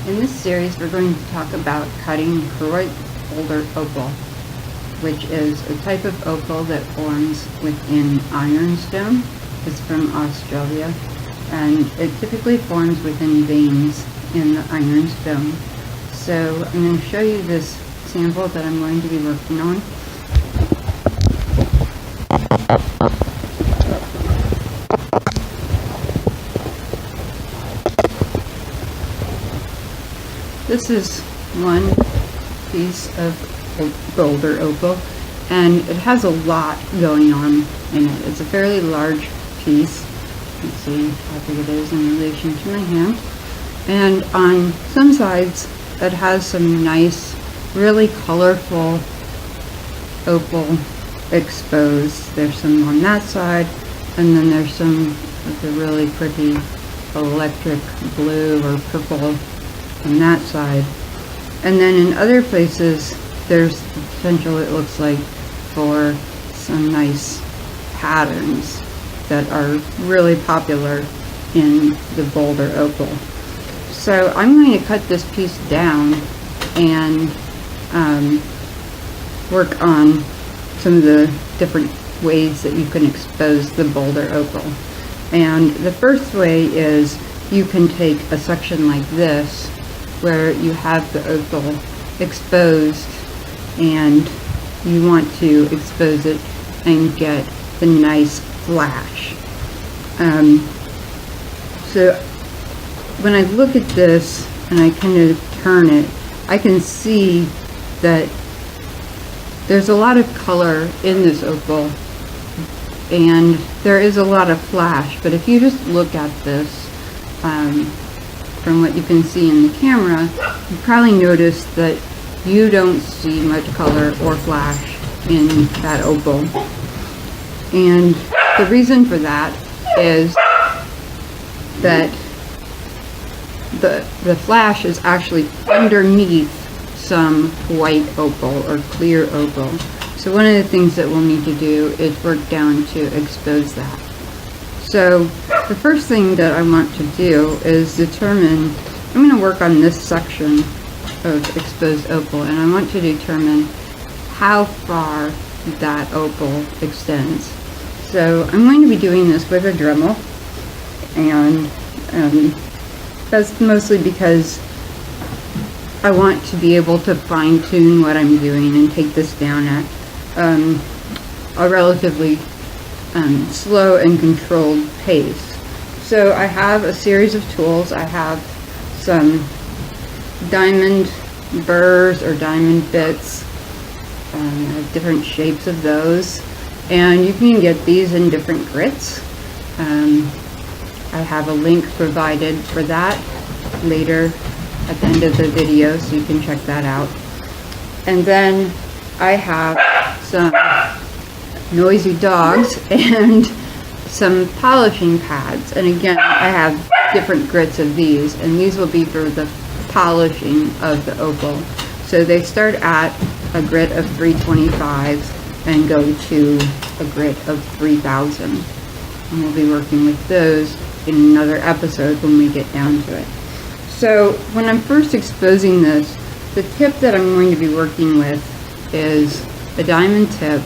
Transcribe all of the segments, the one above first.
In this series, we're going to talk about cutting Koroit Boulder Opal, which is a type of opal that forms within ironstone. It's from Australia, and it typically forms within veins in the ironstone. So I'm going to show you this sample that I'm going to be working on. This is one piece of boulder opal, and it has a lot going on in it. It's a fairly large piece. Let's see how big it is in relation to my hand. And on some sides, it has some nice, really colorful opal exposed. There's some on that side, and then there's some of the really pretty electric blue or purple on that side. And then in other places, there's the potential, it looks like, for some nice patterns that are really popular in the boulder opal. So I'm going to cut this piece down and work on some of the different ways that you can expose the boulder opal. And the first way is you can take a section like this where you have the opal exposed and you want to expose it and get the nice flash. So when I look at this and I kind of turn it, I can see that there's a lot of color in this opal and there is a lot of flash, but if you just look at this from what you can see in the camera, you probably notice that you don't see much color or flash in that opal. And the reason for that is that the flash is actually underneath some white opal or clear opal. So one of the things that we'll need to do is work down to expose that. So the first thing that I want to do is determine, I'm going to work on this section of exposed opal, and I want to determine how far that opal extends. So I'm going to be doing this with a Dremel, and that's mostly because I want to be able to fine tune what I'm doing and take this down at a relatively slow and controlled pace. So I have a series of tools. I have some diamond burrs or diamond bits. I have different shapes of those, and you can get these in different grits. I have a link provided for that later at the end of the video, so you can check that out. And then I have some noisy dogs and some polishing pads, and again I have different grits of these, and these will be for the polishing of the opal. So they start at a grit of 325 and go to a grit of 3000, and we'll be working with those in another episode when we get down to it. So when I'm first exposing this, the tip that I'm going to be working with is a diamond tip,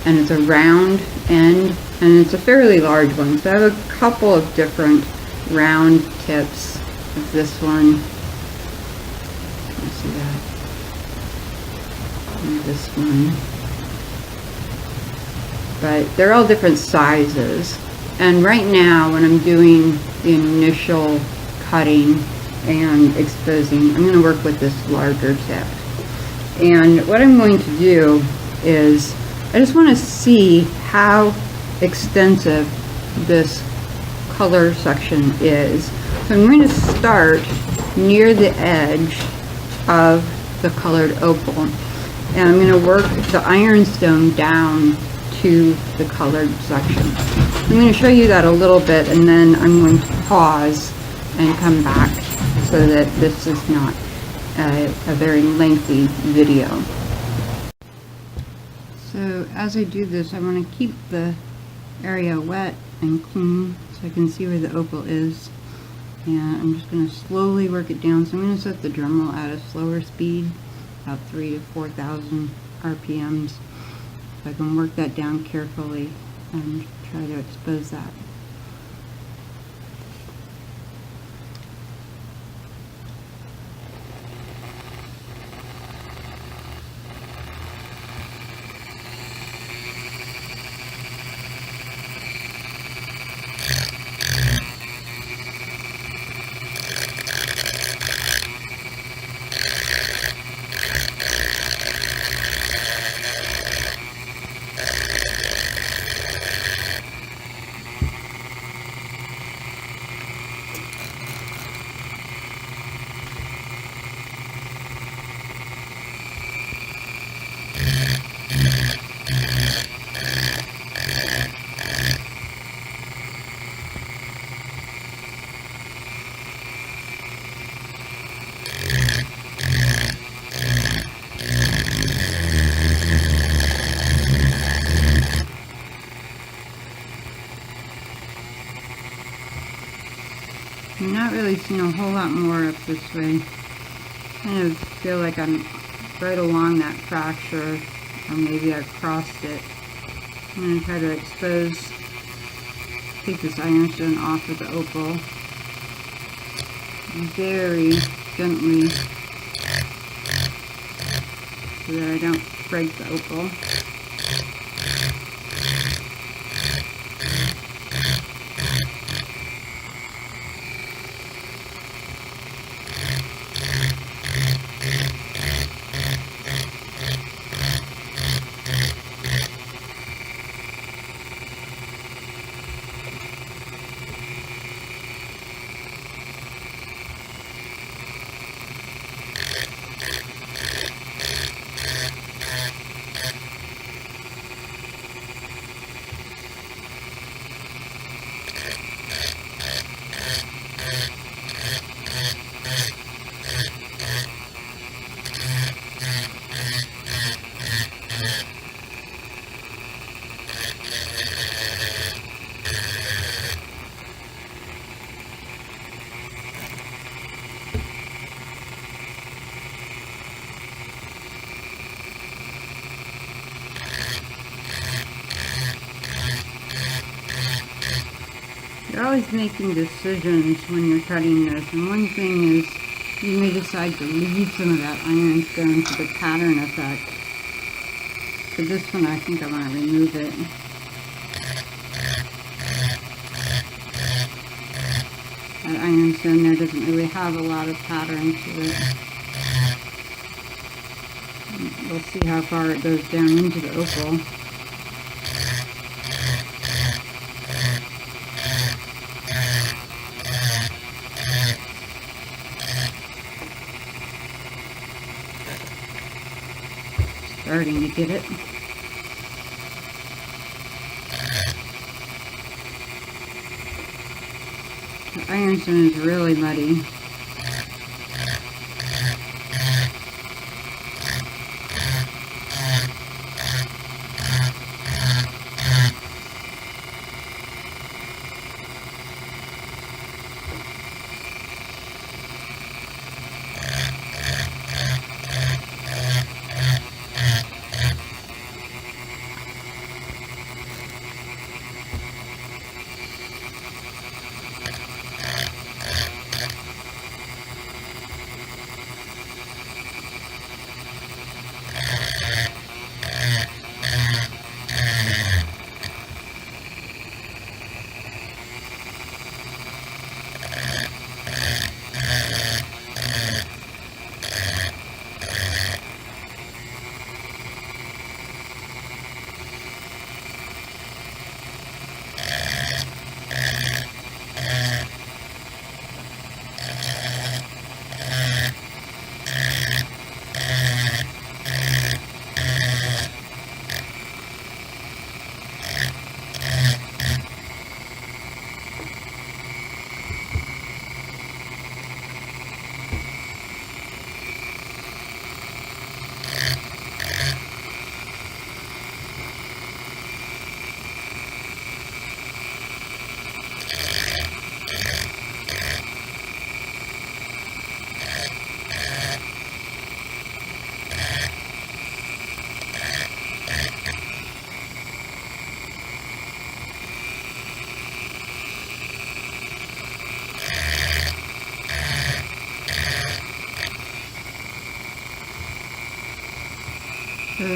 and it's a round end, and it's a fairly large one. So I have a couple of different round tips. Of this one, let's see that, and this one, but they're all different sizes. And right now when I'm doing the initial cutting and exposing, I'm going to work with this larger tip. And what I'm going to do is I just want to see how extensive this color section is. So I'm going to start near the edge of the colored opal, and I'm going to work the ironstone down to the colored section. I'm going to show you that a little bit, and then I'm going to pause and come back so that this is not a very lengthy video. So as I do this, I want to keep the area wet and clean so I can see where the opal is. And I'm just going to slowly work it down. So I'm going to set the Dremel at a slower speed, about 3,000 to 4,000 RPMs. So I can work that down carefully and try to expose that. I'm not really seeing a whole lot more up this way. Kind of feel like I'm right along that fracture, or maybe I've crossed it. I'm going to try to expose, take this ironstone off of the opal very gently so that I don't break the opal. You're always making decisions when you're cutting this, and one thing is you may decide to leave some of that ironstone for the pattern effect. For this one, I think I want to remove it. That ironstone there doesn't really have a lot of pattern to it. We'll see how far it goes down into the opal. Starting to get it. The ironstone is really muddy. So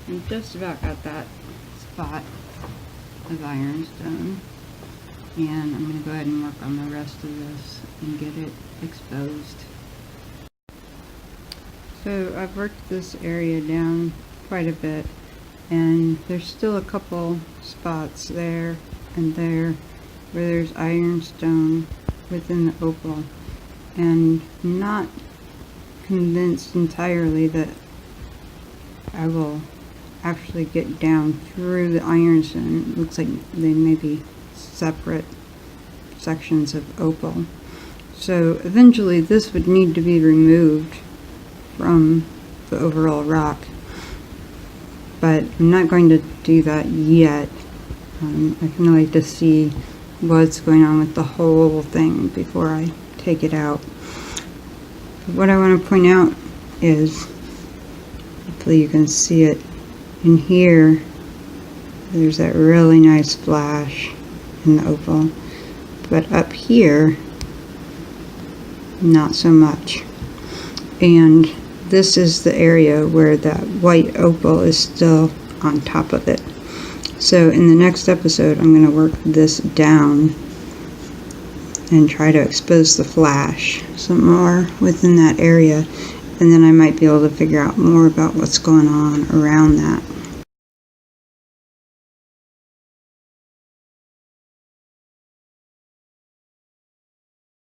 I just about got that spot of ironstone, and I'm going to go ahead and work on the rest of this and get it exposed. So I've worked this area down quite a bit, and there's still a couple spots there and there where there's ironstone within the opal, and I'm not convinced entirely that I will actually get down through the ironstone. It looks like they may be separate sections of opal. So eventually this would need to be removed from the overall rock, but I'm not going to do that yet. I kind of like to see what's going on with the whole thing before I take it out. But what I want to point out is, hopefully you can see it in here, there's that really nice flash in the opal, but up here not so much. And this is the area where that white opal is still on top of it. So in the next episode I'm going to work this down and try to expose the flash some more within that area, and then I might be able to figure out more about what's going on around that.